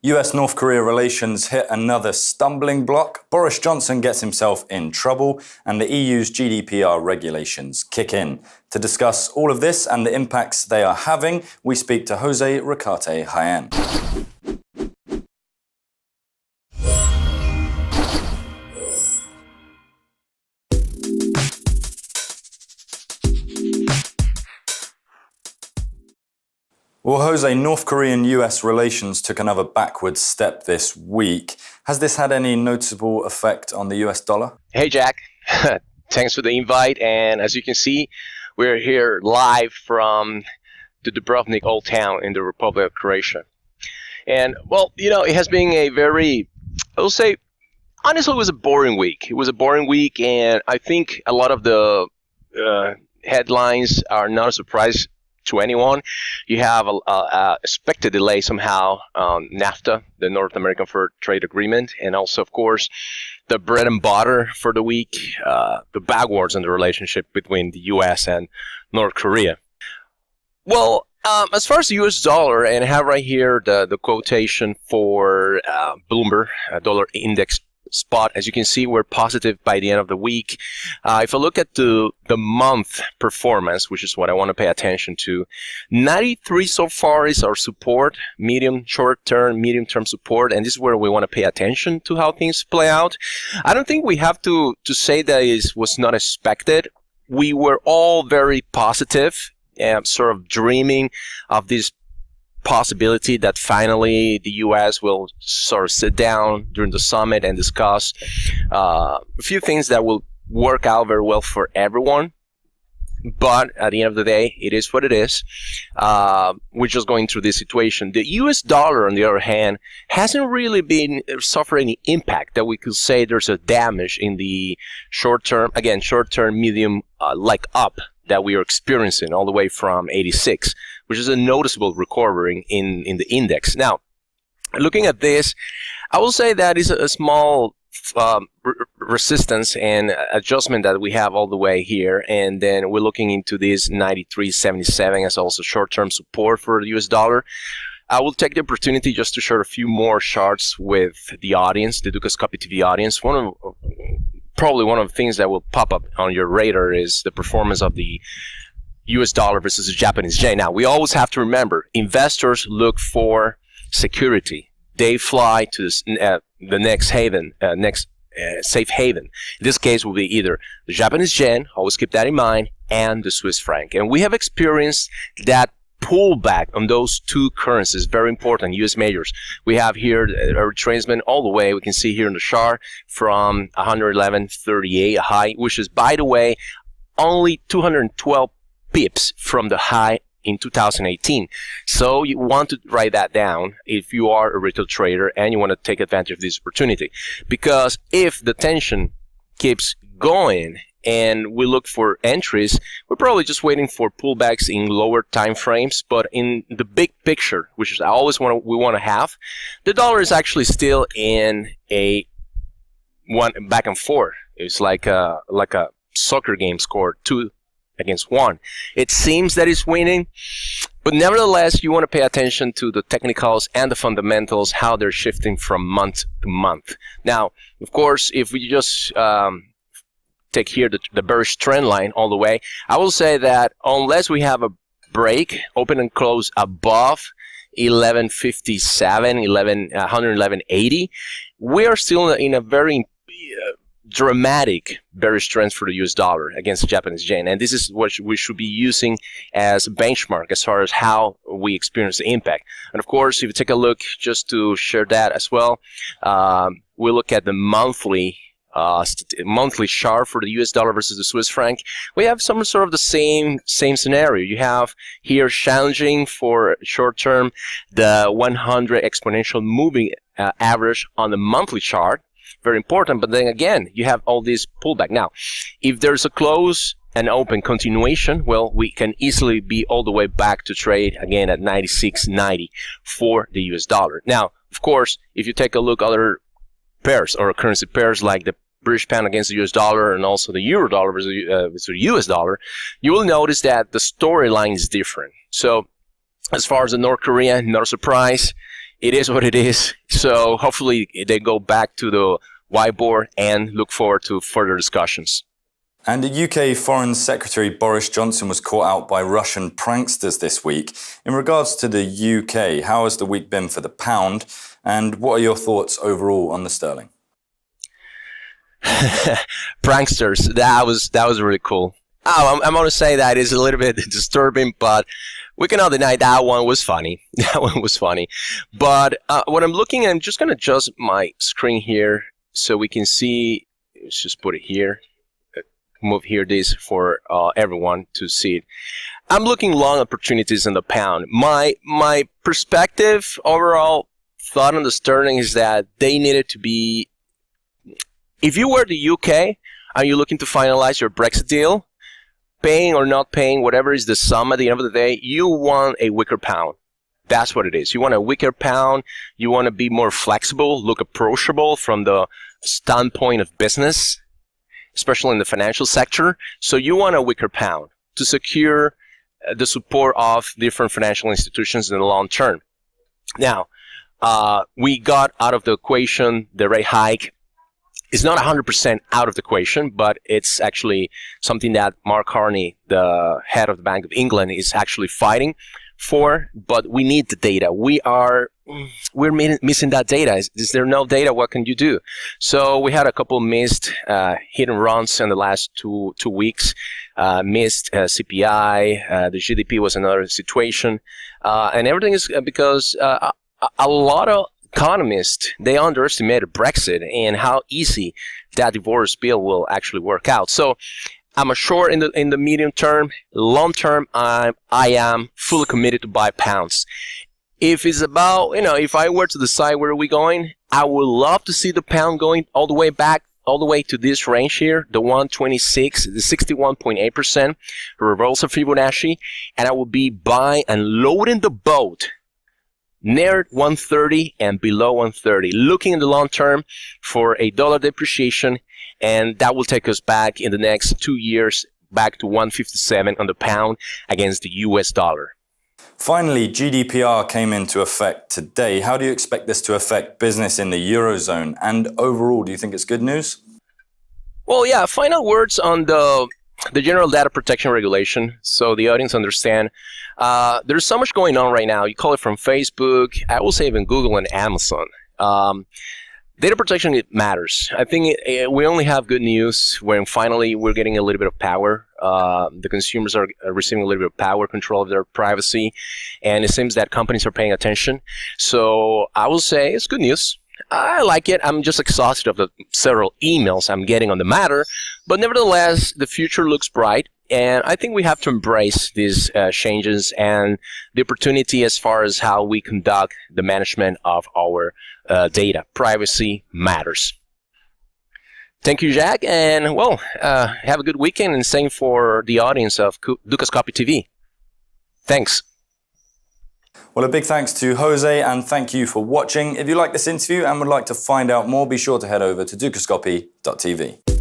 US-North Korea relations hit another stumbling block, Boris Johnson gets himself in trouble, and the EU's Gdpr regulations kick in. To discuss all of this and the impacts they are having, we speak to Jose Ricaurte Jaen. Well, Jose, North Korean-US relations took another backward step this week. Has this had any noticeable effect on the US dollar? Hey, Jack. Thanks for the invite. And as you can see, we're here live from the Dubrovnik Old Town in the Republic of Croatia. And, well, it has been a very, I will say, honestly, it was a boring week. It was a boring week, and I think a lot of the headlines are not a surprise to anyone. You have a expected delay somehow on NAFTA, the North American Free Trade Agreement, and also, of course, the bread and butter for the week, the backwards in the relationship between the U.S. and North Korea. Well, as far as the U.S. dollar, and I have right here the quotation for Bloomberg dollar index spot. As you can see, we're positive by the end of the week. If I look at the month performance, which is what I want to pay attention to, 93 so far is our support, short-term, medium-term support, and this is where we want to pay attention to how things play out. I don't think we have to say that it was not expected. We were all very positive and sort of dreaming of this possibility that finally the U.S. will sort of sit down during the summit and discuss a few things that will work out very well for everyone. But at the end of the day, it is what it is. We're just going through this situation. The U.S. dollar, on the other hand, hasn't really been suffering any impact that we could say there's a damage in the short term, medium, up that we are experiencing all the way from 86, which is a noticeable recovery in the index. Now, looking at this, I will say that is a small resistance and adjustment that we have all the way here, and then we're looking into this 93.77 as also short-term support for the US dollar. I will take the opportunity just to share a few more charts with the audience, the Dukascopy TV audience. Probably one of the things that will pop up on your radar is the performance of the US dollar versus the Japanese yen. Now, we always have to remember, investors look for security. They fly to the next haven, safe haven. In this case, will be either the Japanese yen, always keep that in mind, and the Swiss franc. And we have experienced that pullback on those two currencies, very important, U.S. majors. We have here a retracement all the way, we can see here in the chart, from 111.38, a high, which is, by the way, only 212 pips from the high in 2018. So you want to write that down if you are a retail trader and you want to take advantage of this opportunity. Because if the tension keeps going and we look for entries, we're probably just waiting for pullbacks in lower time frames. But in the big picture, which is always we want to have, the dollar is actually still in a one back and forth. It's like a soccer game scored 2-1. It seems that it's winning, but nevertheless, you want to pay attention to the technicals and the fundamentals, how they're shifting from month to month. Now, of course, if we just take here the bearish trend line all the way, I will say that unless we have a break, open and close above 1157, 111.80, we are still in a very dramatic bearish trend for the US dollar against the Japanese yen, and this is what we should be using as a benchmark as far as how we experience the impact. And of course, if you take a look, just to share that as well, we look at the monthly chart for the US dollar versus the Swiss franc. We have some sort of the same scenario. You have here challenging for short term the 100 exponential moving average on the monthly chart. Very important, but then again, you have all this pullback. Now, if there's a close and open continuation, well, we can easily be all the way back to trade again at 96.90 for the US dollar. Now, of course, if you take a look at other pairs or currency pairs like the British pound against the US dollar and also the euro dollar versus the US dollar, you will notice that the storyline is different. So as far as the North Korea, not a surprise. it is what it is. So hopefully they go back to the whiteboard and look forward to further discussions. And the UK Foreign Secretary Boris Johnson was caught out by Russian pranksters this week. In regards to the UK, how has the week been for the pound? And what are your thoughts overall on the sterling? Pranksters, that was really cool. I'm going to say that is a little bit disturbing, but we cannot deny that one was funny. That one was funny. But what I'm looking at, I'm just going to adjust my screen here so we can see. Let's just put it here. Move here this for everyone to see it. I'm looking long opportunities in the pound. My perspective, overall thought on the sterling is that they needed to be. If you were the UK and you're looking to finalize your Brexit deal, paying or not paying, whatever is the sum at the end of the day, you want a weaker pound. That's what it is. You want a weaker pound. You want to be more flexible, look approachable from the standpoint of business, especially in the financial sector. So you want a weaker pound to secure the support of different financial institutions in the long term. Now, we got out of the equation the rate hike. It's not 100% out of the equation, but it's actually something that Mark Carney, the head of the Bank of England, is actually fighting for. But we need the data. We're missing that data. Is there no data? What can you do? So we had a couple missed hit and runs in the last two weeks. Missed CPI. The GDP was another situation, and everything is because a lot of economists, they underestimated Brexit and how easy that divorce bill will actually work out. So I'm sure in the medium term, long term, I am fully committed to buy pounds. If it's about, if I were to decide where are we going, I would love to see the pound going all the way back, all the way to this range here, the 126, the 61.8% reversal Fibonacci, and I will be buying and loading the boat near 130 and below 130, looking in the long term for a dollar depreciation, and that will take us back in the next 2 years back to 157 on the pound against the US dollar. Finally, GDPR came into effect today. How do you expect this to affect business in the Eurozone? And overall, do you think it's good news? Well, yeah, final words on the General Data Protection Regulation, so the audience understand. There's so much going on right now. You call it from Facebook, I will say even Google and Amazon. Data protection, it matters. I think we only have good news when finally we're getting a little bit of power. The consumers are receiving a little bit of power, control of their privacy, and it seems that companies are paying attention. So I will say it's good news. I like it. I'm just exhausted of the several emails I'm getting on the matter. But nevertheless, the future looks bright. And I think we have to embrace these changes and the opportunity as far as how we conduct the management of our data. Privacy matters. Thank you, Jack. And, well, have a good weekend. And same for the audience of Dukascopy TV. Thanks. Well, a big thanks to Jose, and thank you for watching. If you like this interview and would like to find out more, be sure to head over to dukascopy.tv.